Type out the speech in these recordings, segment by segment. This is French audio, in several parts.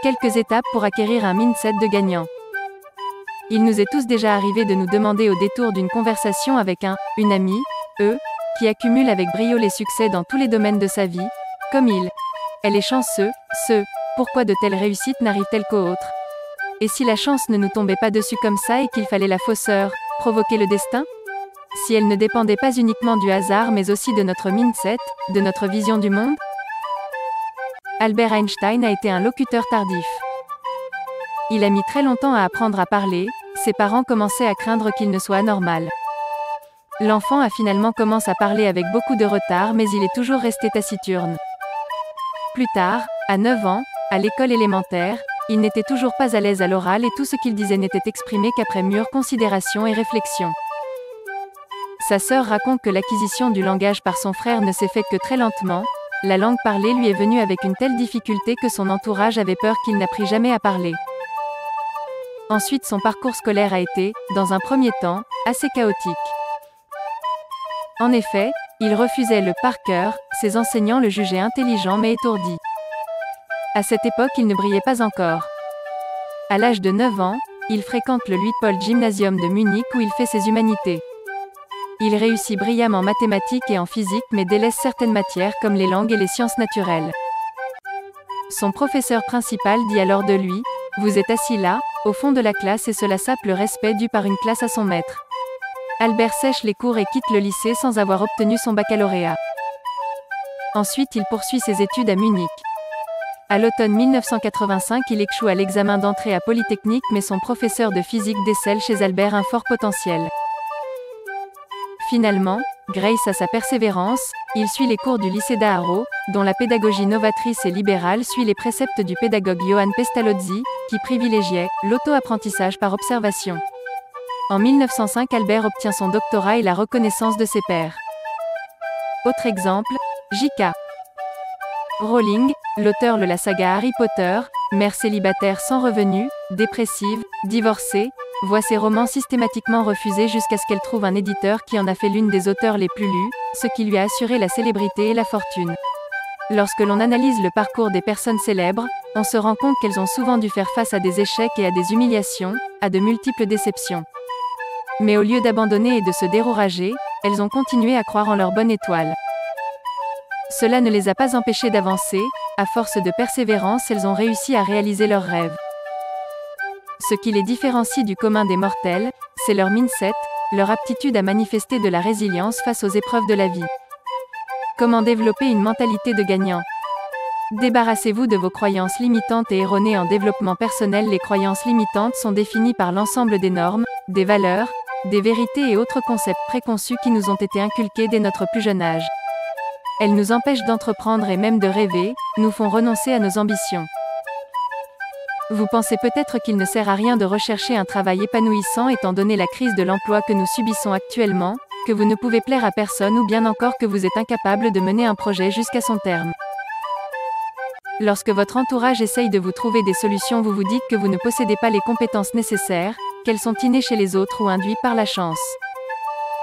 Quelques étapes pour acquérir un mindset de gagnant. Il nous est tous déjà arrivé de nous demander au détour d'une conversation avec une amie, qui accumule avec brio les succès dans tous les domaines de sa vie, comme elle est chanceux, pourquoi de telles réussites n'arrivent-elles qu'aux autres? Et si la chance ne nous tombait pas dessus comme ça et qu'il fallait la fausseur, provoquer le destin? Si elle ne dépendait pas uniquement du hasard mais aussi de notre mindset, de notre vision du monde? Albert Einstein a été un locuteur tardif. Il a mis très longtemps à apprendre à parler, ses parents commençaient à craindre qu'il ne soit anormal. L'enfant a finalement commencé à parler avec beaucoup de retard mais il est toujours resté taciturne. Plus tard, à 9 ans, à l'école élémentaire, il n'était toujours pas à l'aise à l'oral et tout ce qu'il disait n'était exprimé qu'après mûre considération et réflexion. Sa sœur raconte que l'acquisition du langage par son frère ne s'est faite que très lentement, la langue parlée lui est venue avec une telle difficulté que son entourage avait peur qu'il n'apprit jamais à parler. Ensuite son parcours scolaire a été, dans un premier temps, assez chaotique. En effet, il refusait le par cœur, ses enseignants le jugeaient intelligent mais étourdi. À cette époque il ne brillait pas encore. À l'âge de 9 ans, il fréquente le Luitpold Gymnasium de Munich où il fait ses humanités. Il réussit brillamment en mathématiques et en physique mais délaisse certaines matières comme les langues et les sciences naturelles. Son professeur principal dit alors de lui, « Vous êtes assis là, au fond de la classe et cela sape le respect dû par une classe à son maître. » Albert sèche les cours et quitte le lycée sans avoir obtenu son baccalauréat. Ensuite il poursuit ses études à Munich. À l'automne 1985 il échoue à l'examen d'entrée à Polytechnique mais son professeur de physique décèle chez Albert un fort potentiel. Finalement, grâce à sa persévérance, il suit les cours du lycée d'Aarau, dont la pédagogie novatrice et libérale suit les préceptes du pédagogue Johann Pestalozzi, qui privilégiait l'auto-apprentissage par observation. En 1905 Albert obtient son doctorat et la reconnaissance de ses pairs. Autre exemple, J.K. Rowling, l'auteur de la saga Harry Potter, mère célibataire sans revenu, dépressive, divorcée, voit ses romans systématiquement refusés jusqu'à ce qu'elle trouve un éditeur qui en a fait l'une des auteurs les plus lus, ce qui lui a assuré la célébrité et la fortune. Lorsque l'on analyse le parcours des personnes célèbres, on se rend compte qu'elles ont souvent dû faire face à des échecs et à des humiliations, à de multiples déceptions. Mais au lieu d'abandonner et de se décourager, elles ont continué à croire en leur bonne étoile. Cela ne les a pas empêchées d'avancer, à force de persévérance elles ont réussi à réaliser leurs rêves. Ce qui les différencie du commun des mortels, c'est leur mindset, leur aptitude à manifester de la résilience face aux épreuves de la vie. Comment développer une mentalité de gagnant? Débarrassez-vous de vos croyances limitantes et erronées en développement personnel. Les croyances limitantes sont définies par l'ensemble des normes, des valeurs, des vérités et autres concepts préconçus qui nous ont été inculqués dès notre plus jeune âge. Elles nous empêchent d'entreprendre et même de rêver, nous font renoncer à nos ambitions. Vous pensez peut-être qu'il ne sert à rien de rechercher un travail épanouissant étant donné la crise de l'emploi que nous subissons actuellement, que vous ne pouvez plaire à personne ou bien encore que vous êtes incapable de mener un projet jusqu'à son terme. Lorsque votre entourage essaye de vous trouver des solutions, vous vous dites que vous ne possédez pas les compétences nécessaires, qu'elles sont innées chez les autres ou induites par la chance.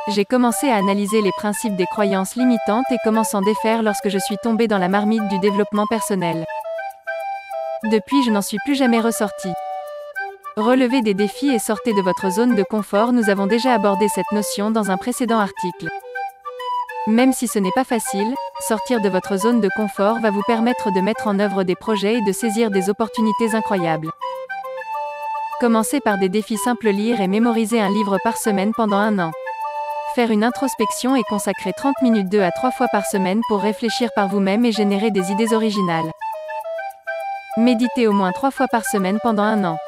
J'ai commencé à analyser les principes des croyances limitantes et comment s'en défaire lorsque je suis tombée dans la marmite du développement personnel. Depuis, je n'en suis plus jamais ressortie. Relevez des défis et sortez de votre zone de confort. Nous avons déjà abordé cette notion dans un précédent article. Même si ce n'est pas facile, sortir de votre zone de confort va vous permettre de mettre en œuvre des projets et de saisir des opportunités incroyables. Commencez par des défis simples: lire et mémoriser un livre par semaine pendant 1 an. Faire une introspection et consacrer 30 minutes 2 à 3 fois par semaine pour réfléchir par vous-même et générer des idées originales. Méditez au moins 3 fois par semaine pendant 1 an.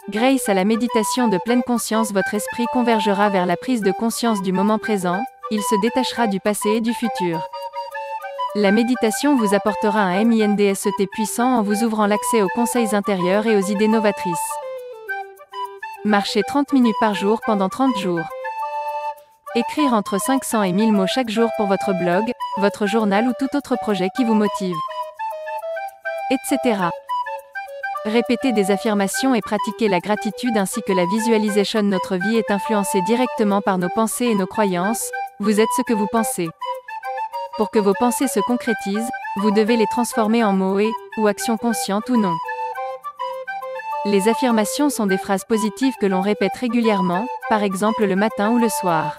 Grâce à la méditation de pleine conscience, votre esprit convergera vers la prise de conscience du moment présent, il se détachera du passé et du futur. La méditation vous apportera un mindset puissant en vous ouvrant l'accès aux conseils intérieurs et aux idées novatrices. Marchez 30 minutes par jour pendant 30 jours. Écrire entre 500 et 1000 mots chaque jour pour votre blog, votre journal ou tout autre projet qui vous motive. Etc. Répétez des affirmations et pratiquez la gratitude ainsi que la visualisation. Notre vie est influencée directement par nos pensées et nos croyances. Vous êtes ce que vous pensez. Pour que vos pensées se concrétisent, vous devez les transformer en mots ou actions conscientes ou non. Les affirmations sont des phrases positives que l'on répète régulièrement, par exemple le matin ou le soir.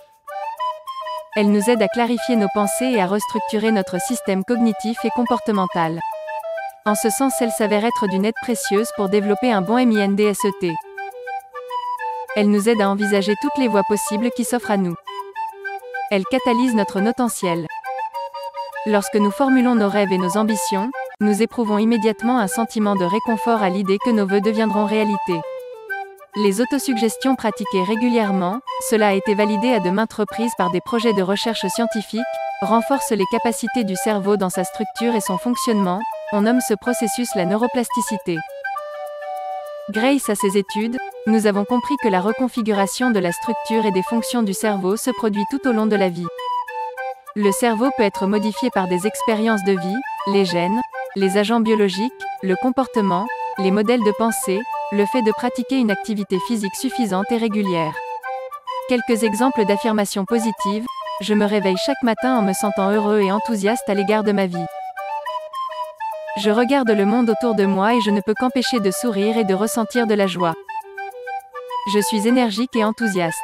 Elles nous aident à clarifier nos pensées et à restructurer notre système cognitif et comportemental. En ce sens, elles s'avèrent être d'une aide précieuse pour développer un bon mindset. Elles nous aident à envisager toutes les voies possibles qui s'offrent à nous. Elles catalysent notre potentiel. Lorsque nous formulons nos rêves et nos ambitions, nous éprouvons immédiatement un sentiment de réconfort à l'idée que nos vœux deviendront réalité. Les autosuggestions pratiquées régulièrement, cela a été validé à de maintes reprises par des projets de recherche scientifique, renforcent les capacités du cerveau dans sa structure et son fonctionnement. On nomme ce processus la neuroplasticité. Grâce à ces études, nous avons compris que la reconfiguration de la structure et des fonctions du cerveau se produit tout au long de la vie. Le cerveau peut être modifié par des expériences de vie, les gènes, les agents biologiques, le comportement, les modèles de pensée, le fait de pratiquer une activité physique suffisante et régulière. Quelques exemples d'affirmations positives. Je me réveille chaque matin en me sentant heureux et enthousiaste à l'égard de ma vie. Je regarde le monde autour de moi et je ne peux qu'empêcher de sourire et de ressentir de la joie. Je suis énergique et enthousiaste.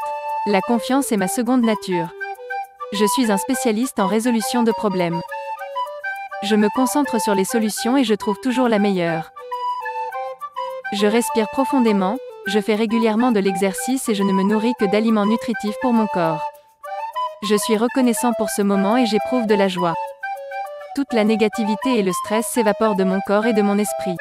La confiance est ma seconde nature. Je suis un spécialiste en résolution de problèmes. Je me concentre sur les solutions et je trouve toujours la meilleure. Je respire profondément, je fais régulièrement de l'exercice et je ne me nourris que d'aliments nutritifs pour mon corps. Je suis reconnaissant pour ce moment et j'éprouve de la joie. Toute la négativité et le stress s'évaporent de mon corps et de mon esprit.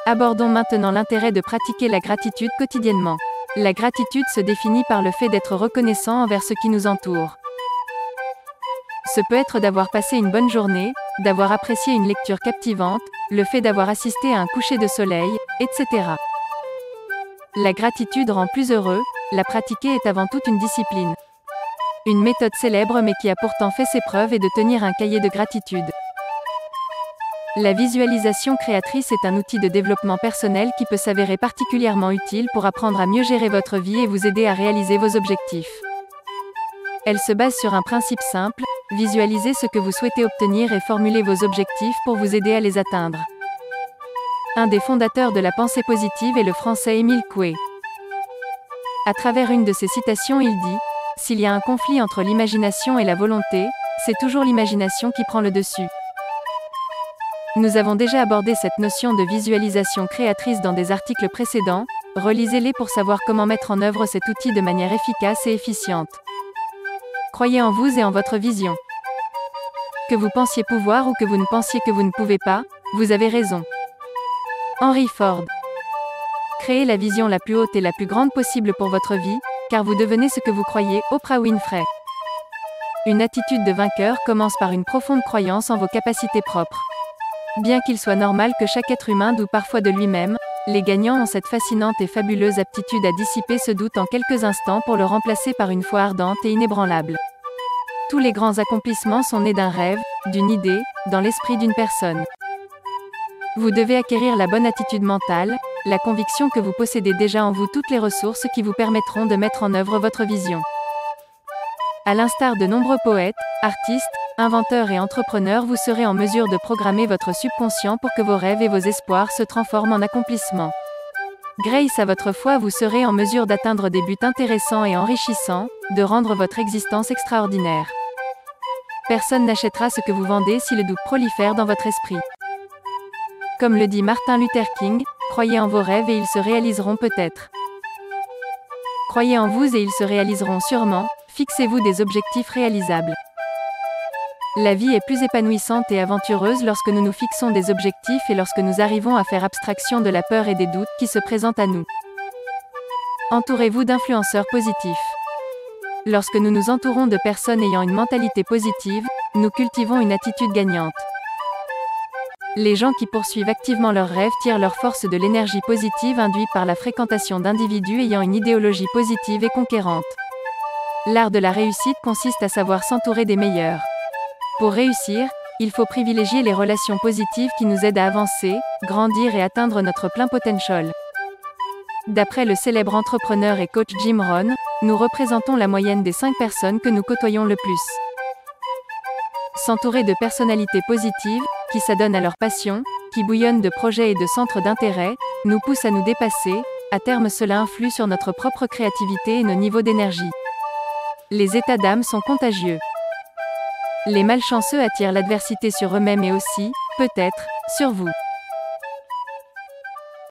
Abordons maintenant l'intérêt de pratiquer la gratitude quotidiennement. La gratitude se définit par le fait d'être reconnaissant envers ce qui nous entoure. Ce peut être d'avoir passé une bonne journée, d'avoir apprécié une lecture captivante, le fait d'avoir assisté à un coucher de soleil, etc. La gratitude rend plus heureux, la pratiquer est avant tout une discipline. Une méthode célèbre mais qui a pourtant fait ses preuves est de tenir un cahier de gratitude. La visualisation créatrice est un outil de développement personnel qui peut s'avérer particulièrement utile pour apprendre à mieux gérer votre vie et vous aider à réaliser vos objectifs. Elle se base sur un principe simple, visualisez ce que vous souhaitez obtenir et formulez vos objectifs pour vous aider à les atteindre. Un des fondateurs de la pensée positive est le Français Émile Coué. À travers une de ses citations, il dit « S'il y a un conflit entre l'imagination et la volonté, c'est toujours l'imagination qui prend le dessus ». Nous avons déjà abordé cette notion de visualisation créatrice dans des articles précédents, relisez-les pour savoir comment mettre en œuvre cet outil de manière efficace et efficiente. Croyez en vous et en votre vision. Que vous pensiez pouvoir ou que vous ne pensiez que vous ne pouvez pas, vous avez raison. Henry Ford. Créez la vision la plus haute et la plus grande possible pour votre vie, car vous devenez ce que vous croyez. Oprah Winfrey. Une attitude de vainqueur commence par une profonde croyance en vos capacités propres. Bien qu'il soit normal que chaque être humain doute parfois de lui-même, les gagnants ont cette fascinante et fabuleuse aptitude à dissiper ce doute en quelques instants pour le remplacer par une foi ardente et inébranlable. Tous les grands accomplissements sont nés d'un rêve, d'une idée, dans l'esprit d'une personne. Vous devez acquérir la bonne attitude mentale, la conviction que vous possédez déjà en vous toutes les ressources qui vous permettront de mettre en œuvre votre vision. À l'instar de nombreux poètes, artistes, inventeurs et entrepreneurs, vous serez en mesure de programmer votre subconscient pour que vos rêves et vos espoirs se transforment en accomplissements. Grâce à votre foi, vous serez en mesure d'atteindre des buts intéressants et enrichissants, de rendre votre existence extraordinaire. Personne n'achètera ce que vous vendez si le doute prolifère dans votre esprit. Comme le dit Martin Luther King, croyez en vos rêves et ils se réaliseront peut-être. Croyez en vous et ils se réaliseront sûrement, fixez-vous des objectifs réalisables. La vie est plus épanouissante et aventureuse lorsque nous nous fixons des objectifs et lorsque nous arrivons à faire abstraction de la peur et des doutes qui se présentent à nous. Entourez-vous d'influenceurs positifs. Lorsque nous nous entourons de personnes ayant une mentalité positive, nous cultivons une attitude gagnante. Les gens qui poursuivent activement leurs rêves tirent leur force de l'énergie positive induite par la fréquentation d'individus ayant une idéologie positive et conquérante. L'art de la réussite consiste à savoir s'entourer des meilleurs. Pour réussir, il faut privilégier les relations positives qui nous aident à avancer, grandir et atteindre notre plein potentiel. D'après le célèbre entrepreneur et coach Jim Rohn, nous représentons la moyenne des 5 personnes que nous côtoyons le plus. S'entourer de personnalités positives, qui s'adonnent à leur passion, qui bouillonne de projets et de centres d'intérêt, nous pousse à nous dépasser. À terme, cela influe sur notre propre créativité et nos niveaux d'énergie. Les états d'âme sont contagieux. Les malchanceux attirent l'adversité sur eux-mêmes et aussi, peut-être, sur vous.